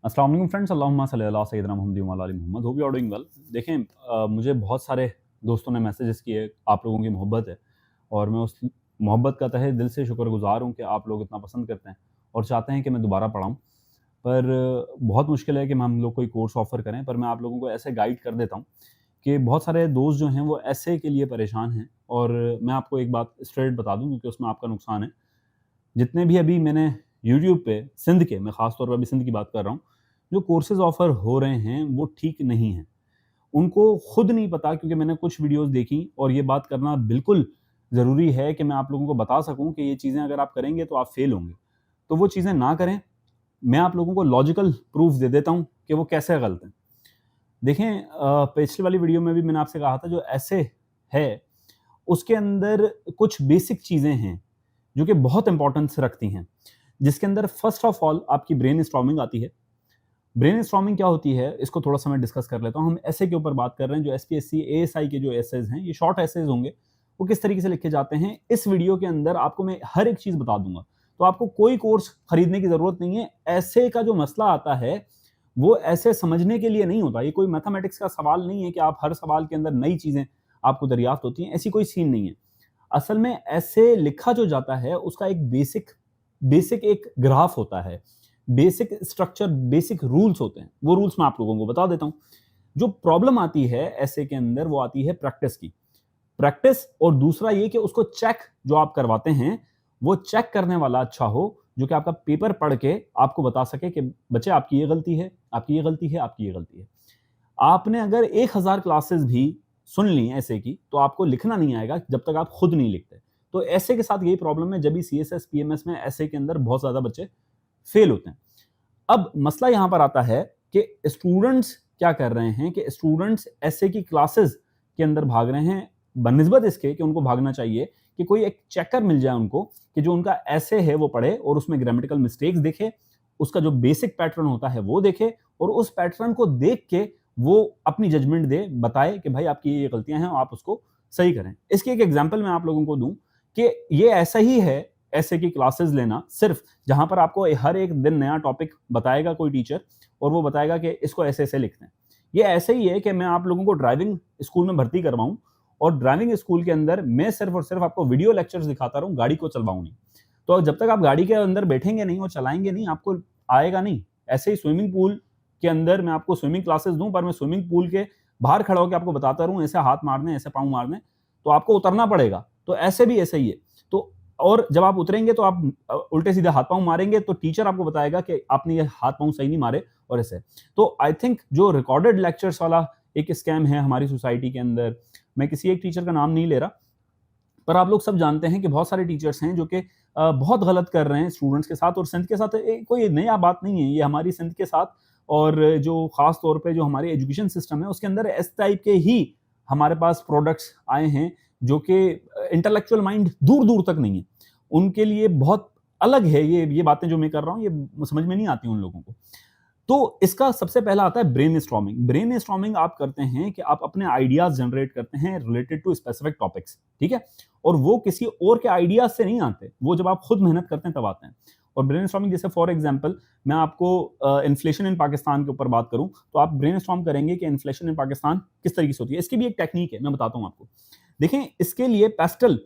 अस्सलाम वालेकुम फ्रेंड्स, अल्लाहुम्मा सल्ली अला सय्यिदिना मुहम्मद व अला आलि मुहम्मद। Hope you are doing well. देखें, मुझे बहुत सारे दोस्तों ने मैसेजेस किए, आप लोगों की मोहब्बत है और मैं उस मोहब्बत का तहे दिल से शुक्रगुज़ार हूँ कि आप लोग इतना पसंद करते हैं और चाहते हैं कि मैं दोबारा पढ़ाऊँ। पर बहुत मुश्किल है कि हम लोग कोई कोर्स ऑफ़र करें, पर मैं आप लोगों को ऐसे गाइड कर देता हूँ कि बहुत सारे दोस्त जो हैं वो ऐसे के लिए परेशान हैं। और मैं आपको एक बात स्ट्रेट बता दूँ क्योंकि उसमें आपका नुकसान है। जितने भी अभी मैंने यूट्यूब पे सिंध के, मैं ख़ास तौर पे अभी सिंध की बात कर रहा हूँ, जो कोर्सेज़ ऑफ़र हो रहे हैं वो ठीक नहीं हैं। उनको खुद नहीं पता, क्योंकि मैंने कुछ वीडियोज़ देखी और ये बात करना बिल्कुल ज़रूरी है कि मैं आप लोगों को बता सकूँ कि ये चीज़ें अगर आप करेंगे तो आप फ़ेल होंगे। तो वो चीज़ें ना करें। मैं आप लोगों को लॉजिकल प्रूफ़ दे देता हूँ कि वो कैसे गलत हैं। देखें, पिछली वाली वीडियो में भी मैंने आपसे कहा था जो एसे है, उसके अंदर कुछ बेसिक चीज़ें हैं जो कि बहुत इम्पोर्टेंस रखती हैं। जिसके अंदर फर्स्ट ऑफ ऑल आपकी ब्रेनस्टॉर्मिंग आती है। ब्रेनस्टॉर्मिंग क्या होती है, इसको थोड़ा-सा मैं डिस्कस कर लेता हूँ। हम एसे के ऊपर बात कर रहे हैं, जो एसपीएससी, एएसआई के जो एसेज़ हैं, ये शॉर्ट एसेज़ होंगे। वो किस तरीके से लिखे जाते हैं, इस वीडियो के अंदर आपको मैं हर एक चीज़ बता दूँगा। तो आपको कोई कोर्स खरीदने की ज़रूरत नहीं है। एसे का जो मसला आता है, वो ऐसे समझने के लिए नहीं होता। ये कोई मैथमेटिक्स का सवाल नहीं है कि आप हर सवाल के अंदर नई चीज़ें आपको दरियाफ़्त होती हैं, ऐसी कोई सीन नहीं है। असल में ऐसे लिखा जो जाता है, उसका एक बेसिक बेसिक एक ग्राफ होता है, बेसिक स्ट्रक्चर, बेसिक रूल्स होते हैं। वो रूल्स मैं आप लोगों को बता देता हूँ। जो प्रॉब्लम आती है ऐसे के अंदर, वो आती है प्रैक्टिस की। प्रैक्टिस, और दूसरा ये कि उसको चेक जो आप करवाते हैं, वो चेक करने वाला अच्छा हो, जो कि आपका पेपर पढ़ के आपको बता सके कि बच्चे आपकी ये गलती है, आपकी ये गलती है, आपकी ये गलती है। आपने अगर 1000 क्लासेस भी सुन ली ऐसे की, तो आपको लिखना नहीं आएगा जब तक आप खुद नहीं लिखते। तो ऐसे के साथ यही प्रॉब्लम है, जब भी सीएसएस, पीएमएस में ऐसे के अंदर बहुत ज़्यादा बच्चे फेल होते हैं। अब मसला यहाँ पर आता है कि स्टूडेंट्स क्या कर रहे हैं, कि स्टूडेंट्स ऐसे की क्लासेस के अंदर भाग रहे हैं, बनिस्बत इसके कि उनको भागना चाहिए कि कोई एक चेकर मिल जाए उनको, कि जो उनका ऐसे है वो पढ़े और उसमें ग्रामेटिकल मिस्टेक्स देखे, उसका जो बेसिक पैटर्न होता है वो देखे, और उस पैटर्न को देख के वो अपनी जजमेंट दे, बताए कि भाई आपकी ये गलतियां हैं, आप उसको सही करें। इसकी एक एग्जांपल मैं आप लोगों को दूं कि ये ऐसा ही है, ऐसे की क्लासेस लेना, सिर्फ जहां पर आपको हर एक दिन नया टॉपिक बताएगा कोई टीचर, और वो बताएगा कि इसको ऐसे ऐसे लिखते हैं। ये ऐसे ही है कि मैं आप लोगों को ड्राइविंग स्कूल में भर्ती करवाऊं, और ड्राइविंग स्कूल के अंदर मैं सिर्फ और सिर्फ आपको वीडियो लेक्चर्स दिखाता रहूं, गाड़ी को चलवाऊं नहीं। तो जब तक आप गाड़ी के अंदर बैठेंगे नहीं और चलाएंगे नहीं, आपको आएगा नहीं। ऐसे ही स्विमिंग पूल के अंदर मैं आपको स्विमिंग क्लासेस दूं, पर मैं स्विमिंग पूल के बाहर खड़ा होकर आपको बताता रहूं ऐसे हाथ मारने, ऐसे पाँव मारने, तो आपको उतरना पड़ेगा। तो ऐसे भी ऐसे ही है। तो और जब आप उतरेंगे तो आप उल्टे सीधे हाथ पाँव मारेंगे, तो टीचर आपको बताएगा कि आपने ये हाथ पाँव सही नहीं मारे, और ऐसे। तो आई थिंक जो रिकॉर्डेड लेक्चर्स वाला एक स्कैम है हमारी सोसाइटी के अंदर, मैं किसी एक टीचर का नाम नहीं ले रहा, पर आप लोग सब जानते हैं कि बहुत सारे टीचर्स हैं जो कि बहुत गलत कर रहे हैं स्टूडेंट्स के साथ, और सिंध के साथ कोई नया बात नहीं है, ये हमारी सिंध के साथ, और जो खास तौर पे जो हमारे एजुकेशन सिस्टम है उसके अंदर इस टाइप के ही हमारे पास प्रोडक्ट्स आए हैं, जो कि इंटेलेक्चुअल माइंड दूर दूर तक नहीं है, उनके लिए बहुत अलग है। ये बातें जो मैं कर रहा हूँ, ये समझ में नहीं आती उन लोगों को। तो इसका सबसे पहला आता है ब्रेनस्टॉर्मिंग। ब्रेनस्टॉर्मिंग आप करते हैं कि आप अपने आइडियाज जनरेट करते हैं रिलेटेड टू स्पेसिफिक टॉपिक्स, ठीक है? और वो किसी और के आइडियाज से नहीं आते, वो जब आप खुद मेहनत करते हैं तब आते हैं। और ब्रेनस्टॉर्मिंग, जैसे फॉर एग्जांपल मैं आपको इन्फ्लेशन इन पाकिस्तान के ऊपर बात करूं, तो आप ब्रेनस्टॉर्म करेंगे कि इन्फ्लेशन इन पाकिस्तान किस तरीके से होती है। इसकी भी एक टेक्निक है, मैं बताता हूं आपको। देखें, इसके लिए पेस्टल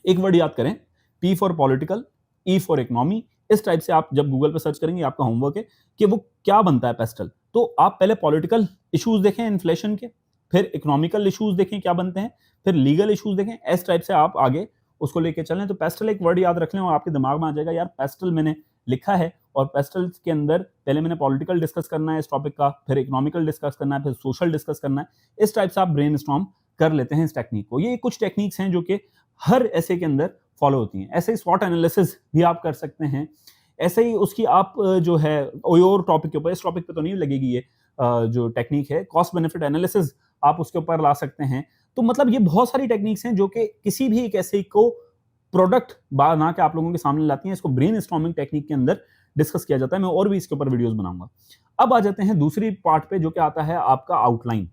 एक वर्ड याद करें, P for political, E for economy. इस टाइप से आप जब गूगल पे सर्च करेंगे, आपका होमवर्क है कि वो क्या बनता है पेस्टल। तो आप पहले पॉलिटिकल इश्यूज देखें इन्फ्लेशन के, फिर इकोनॉमिकल इश्यूज देखें क्या बनते हैं, फिर लीगल इश्यूज देखें। इस टाइप से आप आगे उसको लेके चलें। तो पेस्टल एक वर्ड याद रख लें और आपके दिमाग में आ जाएगा, यार पेस्टल मैंने लिखा है, और पेस्टल के अंदर पहले मैंने पॉलिटिकल डिस्कस करना है इस टॉपिक का, फिर इकोनॉमिकल डिस्कस करना है, फिर सोशल डिस्कस करना है। इस टाइप से आप ब्रेन कर लेते हैं इस टेक्निक को। ये कुछ टेक्निक्स हैं जो कि हर ऐसे के अंदर फॉलो होती हैं। ऐसे ही स्वॉट एनालिसिस भी आप कर सकते हैं। ऐसे ही उसकी आप जो है और टॉपिक के ऊपर, इस टॉपिक पे तो नहीं लगेगी ये जो टेक्निक है, कॉस्ट बेनिफिट एनालिसिस आप उसके ऊपर ला सकते हैं। तो मतलब ये बहुत सारी टेक्निक्स हैं जो कि किसी भी एक ऐसे को प्रोडक्ट बना के आप लोगों के सामने लाती हैं। इसको ब्रेन स्टॉर्मिंग टेक्निक के अंदर डिस्कस किया जाता है। मैं और भी इसके ऊपर वीडियोस बनाऊंगा। अब आ जाते हैं दूसरी पार्ट पे, जो कि आता है आपका आउटलाइन।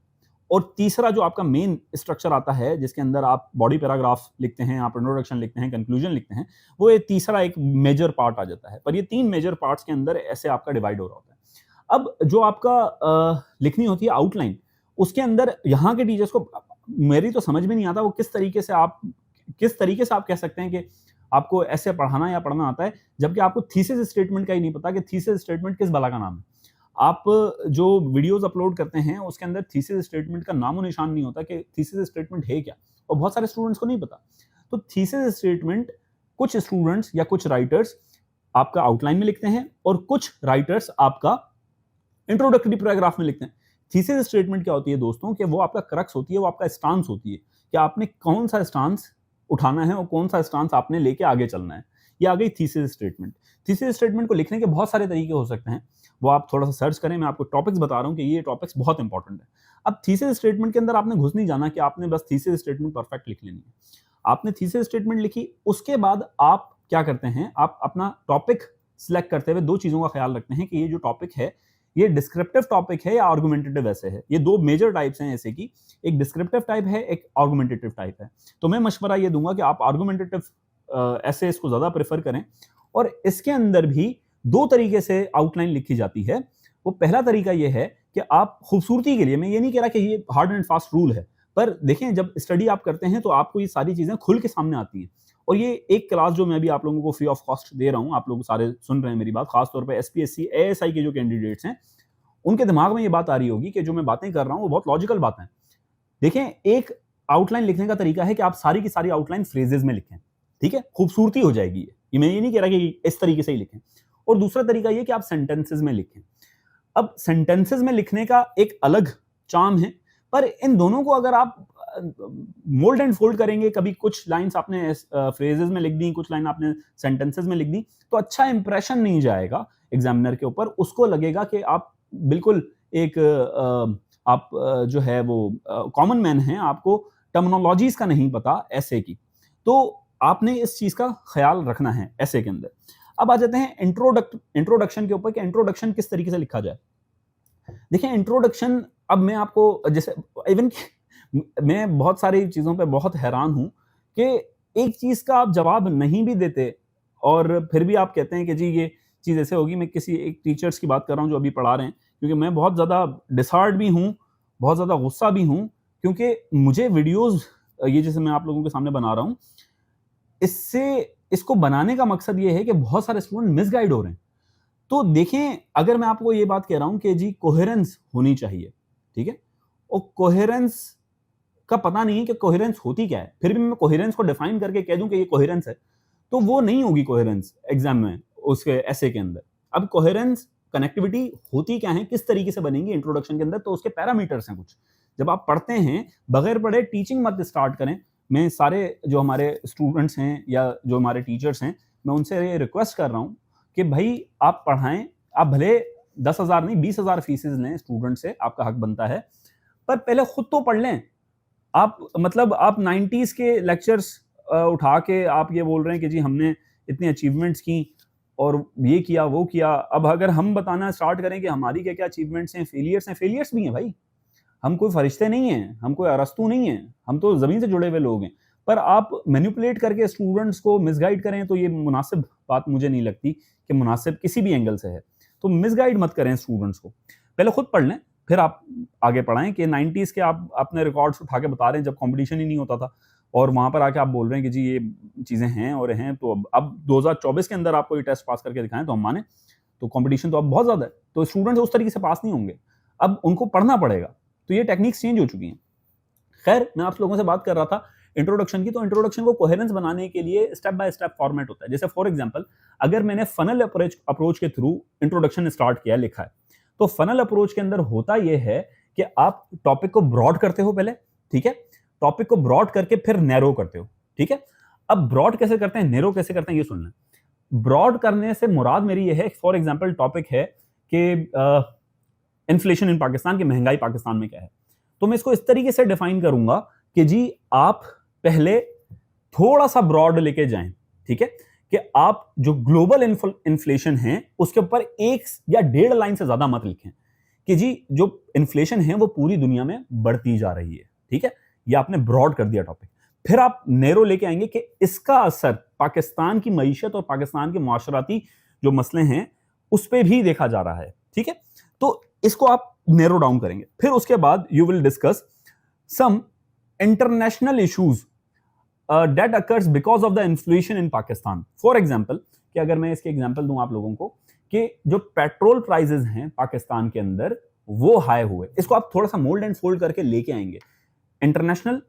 और तीसरा जो आपका मेन स्ट्रक्चर आता है, जिसके अंदर आप बॉडी पैराग्राफ लिखते हैं, आप इंट्रोडक्शन लिखते हैं, कंक्लूजन लिखते हैं, वो ये तीसरा एक मेजर पार्ट आ जाता है। पर ये तीन मेजर पार्ट्स के अंदर ऐसे आपका डिवाइड हो रहा होता है। अब जो आपका लिखनी होती है आउटलाइन, उसके अंदर यहाँ के टीचर्स को मेरी तो समझ में नहीं आता वो किस तरीके से आप कह सकते हैं कि आपको ऐसे पढ़ाना या पढ़ना आता है, जबकि आपको थीसिस स्टेटमेंट का ही नहीं पता कि थीसिस स्टेटमेंट किस भला का नाम है। आप जो वीडियोस अपलोड करते हैं उसके अंदर थीसिस स्टेटमेंट का नामो निशान नहीं होता कि थीसिस स्टेटमेंट है क्या, और बहुत सारे स्टूडेंट्स को नहीं पता। तो थीसिस स्टेटमेंट कुछ स्टूडेंट्स या कुछ राइटर्स आपका आउटलाइन में लिखते हैं और कुछ राइटर्स आपका इंट्रोडक्टरी पैराग्राफ में लिखते हैं। थीसिस स्टेटमेंट क्या होती है दोस्तों, कि वो आपका क्रक्स होती है, वो आपका स्टांस होती है कि आपने कौन सा स्टांस उठाना है और कौन सा स्टांस आपने लेके आगे चलना है। ये आ गई थीसिस स्टेटमेंट। थीसिस स्टेटमेंट को लिखने के बहुत सारे तरीके हो सकते हैं, वो आप थोड़ा सा सर्च करें, मैं आपको टॉपिक्स बता रहा हूँ कि ये टॉपिक्स बहुत इंपॉर्टेंट है। अब थीसिस स्टेटमेंट के अंदर आपने घुस नहीं जाना कि आपने बस थीसिस स्टेटमेंट परफेक्ट लिख लेनी है। आपने थीसिस स्टेटमेंट लिखी, उसके बाद आप क्या करते हैं, आप अपना टॉपिक सिलेक्ट करते हुए दो चीजों का ख्याल रखते हैं कि ये जो टॉपिक है ये डिस्क्रिप्टिव टॉपिक है या आर्गुमेंटेटिव ऐसे है। ये दो मेजर टाइप्स हैं ऐसे की, एक डिस्क्रिप्टिव टाइप है, एक आर्गुमेंटेटिव टाइप है। तो मैं मशवरा ये दूंगा कि आप आर्गुमेंटेटिव ऐसे इसको ज्यादा प्रेफर करें। और इसके अंदर भी दो तरीके से आउटलाइन लिखी जाती है। वो पहला तरीका ये है कि आप खूबसूरती के लिए, मैं ये नहीं कह रहा कि ये हार्ड एंड फास्ट रूल है, पर देखें जब स्टडी आप करते हैं तो आपको ये सारी चीजें खुल के सामने आती हैं। और ये एक क्लास जो मैं भी आप लोगों को फ्री ऑफ कॉस्ट दे रहा हूं, आप लोग सारे सुन रहे हैं मेरी बात, खासतौर पे एसपीएससी एएसआई के जो कैंडिडेट्स हैं उनके दिमाग में ये बात आ रही होगी कि जो मैं बातें कर रहा हूं वो बहुत लॉजिकल बातें हैं। देखें, एक आउटलाइन लिखने का तरीका है कि आप सारी की सारी आउटलाइन फ्रेजेस में लिखें, ठीक है, खूबसूरती हो जाएगी ये मैं ये नहीं कह रहा कि इस तरीके से ही लिखें। और दूसरा तरीका ये कि आप सेंटेंसेस में लिखें। अब सेंटेंसेस में लिखने का एक अलग चार्म है, पर इन दोनों को अगर आप मोल्ड एंड फोल्ड करेंगे, कभी कुछ लाइंस आपने फ्रेजेस में लिख दी, कुछ लाइन आपने सेंटेंसेस में लिख दी, तो अच्छा इंप्रेशन नहीं जाएगा एग्जामिनर के ऊपर। उसको लगेगा कि आप बिल्कुल एक आप जो है वो कॉमन मैन हैं, आपको टर्मिनोलॉजीज का नहीं पता ऐसे की। तो आपने इस चीज का ख्याल रखना है ऐसे के अंदर। अब आ जाते हैं इंट्रोडक्शन के ऊपर कि इंट्रोडक्शन किस तरीके से लिखा जाए। देखिए इंट्रोडक्शन, अब मैं आपको जैसे इवन मैं बहुत सारी चीजों पे बहुत हैरान हूं कि एक चीज का आप जवाब नहीं भी देते और फिर भी आप कहते हैं कि जी ये चीज ऐसे होगी। मैं किसी एक टीचर्स की बात कर रहा हूं जो अभी पढ़ा रहे हैं, क्योंकि मैं बहुत ज्यादा डिसहार्ड भी हूं, बहुत ज्यादा गुस्सा भी हूं, क्योंकि मुझे वीडियोस ये जैसे मैं आप लोगों के सामने बना रहा हूं, इसको बनाने का मकसद ये है कि बहुत सारे स्टूडेंट मिसगाइड हो रहे हैं। तो देखें, अगर मैं आपको ये बात कह रहा हूं कि जी कोहेरेंस होनी चाहिए, ठीक है, और कोहेरेंस का पता नहीं है कि कोहेरेंस होती क्या है, फिर भी मैं कोहेरेंस को डिफाइन करके कह दूं कि ये कोहेरेंस है, तो वो नहीं होगी कोहेरेंस एग्जाम में, उसके ऐसे के अंदर। अब कोहेरेंस कनेक्टिविटी होती क्या है, किस तरीके से बनेंगी इंट्रोडक्शन के अंदर, तो उसके पैरामीटर्स हैं कुछ। जब आप पढ़ते हैं, बगैर पढ़े टीचिंग मत स्टार्ट करें। मैं सारे जो हमारे स्टूडेंट्स हैं या जो हमारे टीचर्स हैं, मैं उनसे ये रिक्वेस्ट कर रहा हूं कि भाई आप पढ़ाएं। आप भले 10,000 नहीं 20,000 फीसेस लें स्टूडेंट से, आपका हक बनता है, पर पहले खुद तो पढ़ लें। आप मतलब आप 90s के लेक्चर्स उठा के आप ये बोल रहे हैं कि जी हमने इतनी अचीवमेंट्स की और ये किया वो किया। अब अगर हम बताना स्टार्ट करें कि हमारी क्या क्या अचीवमेंट्स हैं, फेलियर्स भी हैं भाई। हम कोई फरिश्ते नहीं हैं, हम कोई अरस्तू नहीं हैं, हम तो ज़मीन से जुड़े हुए लोग हैं। पर आप मैनिपुलेट करके स्टूडेंट्स को मिसगाइड करें तो ये मुनासिब बात मुझे नहीं लगती कि मुनासिब किसी भी एंगल से है। तो मिसगाइड मत करें स्टूडेंट्स को, पहले खुद पढ़ लें फिर आप आगे पढ़ाएं। कि 90s के आप अपने रिकॉर्ड्स उठा के बता रहे हैं जब कंपटीशन ही नहीं होता था, और वहां पर आके आप बोल रहे हैं कि जी ये चीज़ें हैं और हैं। तो अब 2024 के अंदर आपको ये टेस्ट पास करके दिखाएं तो हम माने। तो कंपटीशन तो अब बहुत ज़्यादा है, तो स्टूडेंट्स उस तरीके से पास नहीं होंगे, अब उनको पढ़ना पड़ेगा। तो ये टेक्निक्स चेंज हो चुकी हैं। खैर, मैं आप लोगों से बात कर रहा था इंट्रोडक्शन की। तो इंट्रोडक्शन को कोहेरेंस बनाने के लिए स्टेप बाय स्टेप फॉर्मेट होता है। जैसे फॉर एग्जांपल, अगर मैंने फनल अप्रोच के थ्रू इंट्रोडक्शन स्टार्ट किया, लिखा है, तो फनल अप्रोच के अंदर होता यह है कि आप टॉपिक को ब्रॉड करते हो पहले, ठीक है, टॉपिक को ब्रॉड करके फिर नैरो करते हो, ठीक है। अब ब्रॉड कैसे करते हैं, नैरो कैसे करते हैं, ये सुनना। ब्रॉड करने से मुराद मेरी यह है, फॉर एग्जांपल टॉपिक है कि इन्फ्लेशन इन पाकिस्तान, की महंगाई पाकिस्तान में क्या है, तो मैं इसको इस तरीके से डिफाइन करूंगा कि जी आप पहले थोड़ा सा ब्रॉड लेके जाएं, ठीक है, कि आप जो ग्लोबल इन्फ्लेशन है उसके ऊपर 1 या 1.5 लाइन से ज्यादा मत लिखें कि जी जो इन्फ्लेशन है वो पूरी दुनिया में बढ़ती जा रही है, ठीक है। ये आपने ब्रॉड कर दिया टॉपिक। फिर आप नैरो लेके आएंगे कि इसका असर पाकिस्तान की मईशत और पाकिस्तान के मुआशराती जो मसले हैं उस पर भी देखा जा रहा है, ठीक है। तो इसको आप नैरो डाउन करेंगे। फिर उसके बाद you will discuss some international issues that occurs because of the inflation in Pakistan. For example, कि अगर मैं इसके एग्जाम्पल दूं आप लोगों को, कि जो पेट्रोल प्राइसेस हैं पाकिस्तान के अंदर वो हाई हुए, इसको आप थोड़ा सा मोल्ड एंड फोल्ड करके लेके आएंगे। इंटरनेशनल,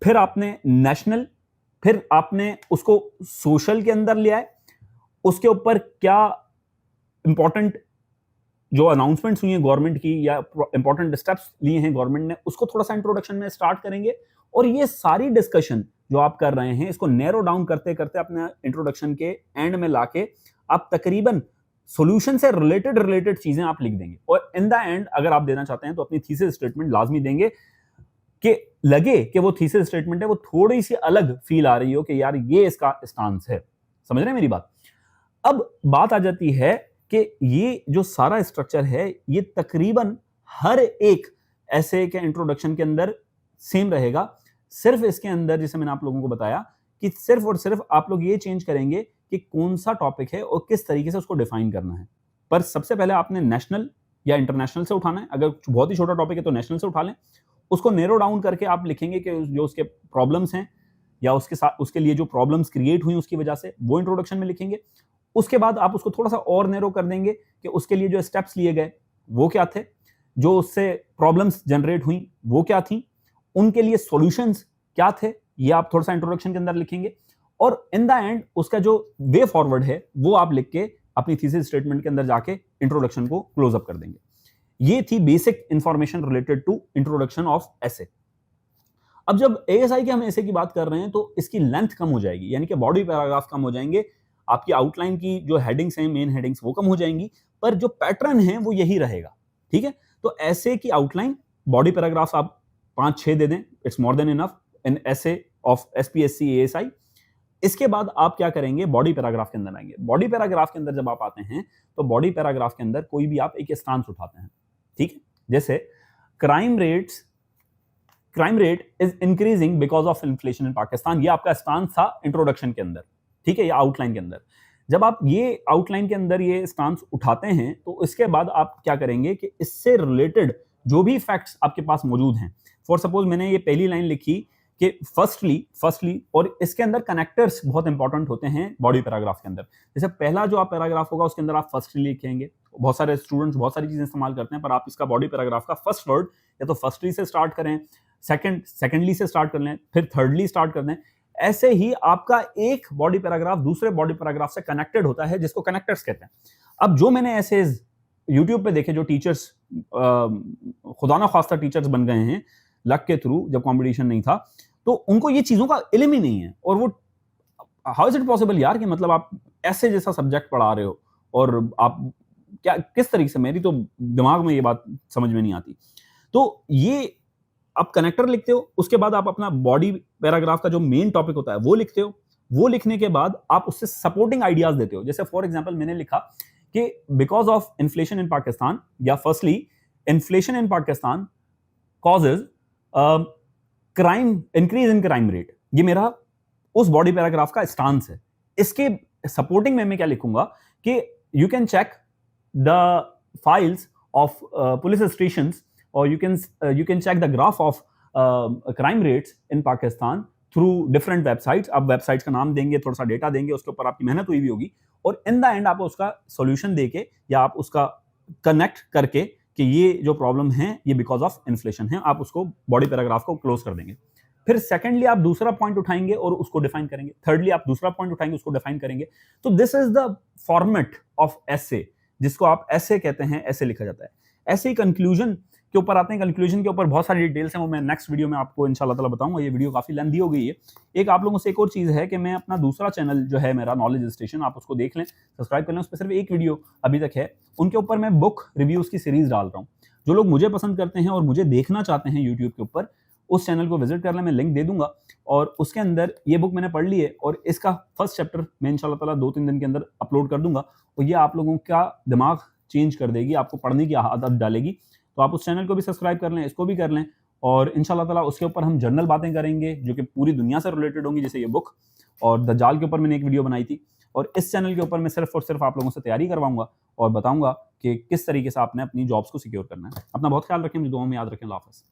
फिर आपने नेशनल, फिर आपने उसको सोशल के अंदर ले आए, उसके ऊपर क्या इंपॉर्टेंट जो अनाउंसमेंट्स हुई हैं गवर्नमेंट की या इंपॉर्टेंट स्टेप्स लिए हैं गवर्नमेंट ने, उसको थोड़ा सा इंट्रोडक्शन में स्टार्ट करेंगे। और ये सारी डिस्कशन जो आप कर रहे हैं इसको नैरो डाउन करते करते अपने इंट्रोडक्शन के एंड में लाके आप तकरीबन सॉल्यूशन से रिलेटेड चीजें आप लिख देंगे। और इन द एंड अगर आप देना चाहते हैं तो अपनी थीसिस स्टेटमेंट लाजमी देंगे, कि लगे कि वो थीसिस स्टेटमेंट है वो थोड़ी सी अलग फील आ रही हो कि यार ये इसका स्टांस है। समझ रहे हैं मेरी बात? अब बात आ जाती है कि ये जो सारा स्ट्रक्चर है ये तकरीबन हर एक ऐसे के इंट्रोडक्शन के अंदर सेम रहेगा। सिर्फ इसके अंदर जैसे मैंने आप लोगों को बताया कि सिर्फ और सिर्फ आप लोग ये चेंज करेंगे कि कौन सा टॉपिक है और किस तरीके से उसको डिफाइन करना है। पर सबसे पहले आपने नेशनल या इंटरनेशनल से उठाना है। अगर बहुत ही छोटा टॉपिक है तो नेशनल से उठा लें, उसको नैरो डाउन करके आप लिखेंगे कि जो उसके प्रॉब्लम्स हैं या उसके साथ उसके लिए जो प्रॉब्लम्स क्रिएट हुई उसकी वजह से वो इंट्रोडक्शन में लिखेंगे। उसके बाद आप उसको थोड़ा सा और नैरो कर देंगे कि उसके लिए जो स्टेप्स लिए गए वो क्या थे, जो उससे प्रॉब्लम्स जनरेट हुई वो क्या थी, उनके लिए सॉल्यूशंस क्या थे, ये आप थोड़ा सा इंट्रोडक्शन के अंदर लिखेंगे। और इन द एंड उसका जो वे फॉरवर्ड है वो आप लिख के अपनी थीसिस स्टेटमेंट के अंदर जाके इंट्रोडक्शन को क्लोज अप कर देंगे। ये थी basic information related to introduction of essay. अब जब एएसआई के हम एसे की बात कर रहे हैं तो इसकी लेंथ कम हो जाएगी, यानी कि बॉडी पैराग्राफ कम हो जाएंगे, आपकी आउटलाइन की जो हेडिंग्स हैं मेन हेडिंग्स वो कम हो जाएंगी, पर जो पैटर्न है वो यही रहेगा। ठीक है, तो एसे की आउटलाइन बॉडी पैराग्राफ्स आप 5-6 दे दें, it's more than enough in essay of SPSC ASI. इसके बाद आप क्या करेंगे, बॉडी पैराग्राफ के अंदर आएंगे। बॉडी पैराग्राफ के अंदर जब आप आते हैं तो बॉडी पैराग्राफ के अंदर कोई भी आप एक स्टांस उठाते हैं। ठीक है, जैसे crime rate is increasing because of inflation in Pakistan, ये आपका स्टांस था इंट्रोडक्शन के अंदर। ठीक है, या आउटलाइन के अंदर। जब आप ये आउटलाइन के अंदर ये स्टांस उठाते हैं तो इसके बाद आप क्या करेंगे कि इससे रिलेटेड जो भी फैक्ट्स आपके पास मौजूद हैं, फॉर सपोज मैंने ये पहली लाइन लिखी कि फर्स्टली, और इसके अंदर कनेक्टर्स बहुत इंपॉर्टेंट होते हैं बॉडी पैराग्राफ के अंदर। जैसे पहला जो आप पैराग्राफ होगा उसके अंदर आप फर्स्टली लिखेंगे। बहुत सारे स्टूडेंट्स बहुत सारी चीजें इस्तेमाल करते हैं, पर आप इसका बॉडी पैराग्राफ का फर्स्ट वर्ड या तो फर्स्टली से स्टार्ट करें, सेकेंडली से स्टार्ट कर लें, फिर थर्डली स्टार्ट कर दें। ऐसे ही आपका एक बॉडी पैराग्राफ दूसरे बॉडी पैराग्राफ से कनेक्टेड होता है, जिसको कनेक्टर्स कहते हैं। अब जो मैंने ऐसे यूट्यूब पे देखे जो टीचर्स खुदा ना खास्ता टीचर्स बन गए हैं लक के थ्रू, जब कंपटीशन नहीं था, तो उनको ये चीजों का इल्म ही नहीं है। और वो हाउ इज इट पॉसिबल यार कि मतलब आप ऐसे जैसा सब्जेक्ट पढ़ा रहे हो और आप क्या किस तरीके से, मेरी तो दिमाग में ये बात समझ में नहीं आती। तो ये आप कनेक्टर लिखते हो, उसके बाद आप अपना बॉडी पैराग्राफ का जो मेन टॉपिक होता है वो लिखते हो। वो लिखने के बाद आप उससे सपोर्टिंग आइडियाज देते हो। जैसे फॉर एग्जांपल मैंने लिखा कि because of inflation in Pakistan, या firstly inflation in Pakistan causes crime increase in crime rate. ये मेरा उस बॉडी पैराग्राफ का स्टांस है। इसके सपोर्टिंग में मैं क्या लिखूंगा कि you can check the files of police stations or you can check the graph of crime rates in Pakistan through different websites। आप वेबसाइट्स का नाम देंगे, थोड़ा सा डेटा देंगे, उसके ऊपर आपकी मेहनत हुई भी होगी, और इन द एंड आप उसका सॉल्यूशन देके या आप उसका कनेक्ट करके कि ये जो प्रॉब्लम है ये बिकॉज ऑफ इन्फ्लेशन है, आप उसको बॉडी पैराग्राफ को क्लोज कर देंगे। फिर सेकेंडली आप दूसरा पॉइंट उठाएंगे और उसको डिफाइन करेंगे। थर्डली आप दूसरा पॉइंट उठाएंगे, उसको डिफाइन करेंगे। तो this is the format of essay, जिसको आप एसे कहते हैं, ऐसे लिखा जाता है। ऐसे ही कंक्लूजन के ऊपर आते हैं। कंक्लूजन के ऊपर बहुत सारी डिटेल्स हैं, वो मैं नेक्स्ट वीडियो में आपको इंशाल्लाह ताला बताऊंगा। ये वीडियो काफी लेंथी हो गई है। एक आप लोगों से एक और चीज है कि मैं अपना दूसरा चैनल जो है मेरा नॉलेज स्टेशन, आप उसको देख लें, सब्सक्राइब कर लें। उस पर सिर्फ एक वीडियो अभी तक है, उनके ऊपर मैं बुक रिव्यूज की सीरीज डाल रहा हूँ। जो लोग मुझे पसंद करते हैं और मुझे देखना चाहते हैं यूट्यूब के ऊपर, उस चैनल को विजिट कर लें, मैं लिंक दे दूंगा। और उसके अंदर ये बुक मैंने पढ़ ली है और इसका फर्स्ट चैप्टर मैं इंशाल्लाह ताला 2-3 दिन के अंदर अपलोड कर दूंगा, और ये आप लोगों का दिमाग चेंज कर देगी, आपको पढ़ने की आदत डालेगी। तो आप उस चैनल को भी सब्सक्राइब कर लें, इसको भी कर लें, और इंशाल्लाह ताला उसके ऊपर हम जनरल बातें करेंगे जो कि पूरी दुनिया से रिलेटेड होंगी, जैसे ये बुक। और दज्जाल के ऊपर मैंने एक वीडियो बनाई थी, और इस चैनल के ऊपर मैं सिर्फ और सिर्फ आप लोगों से तैयारी करवाऊंगा और बताऊंगा कि किस तरीके से आपने अपनी जॉब्स को सिक्योर करना है। अपना बहुत ख्याल रखें, मुझे दुआ में याद रखें। अल्लाह हाफ़िज़।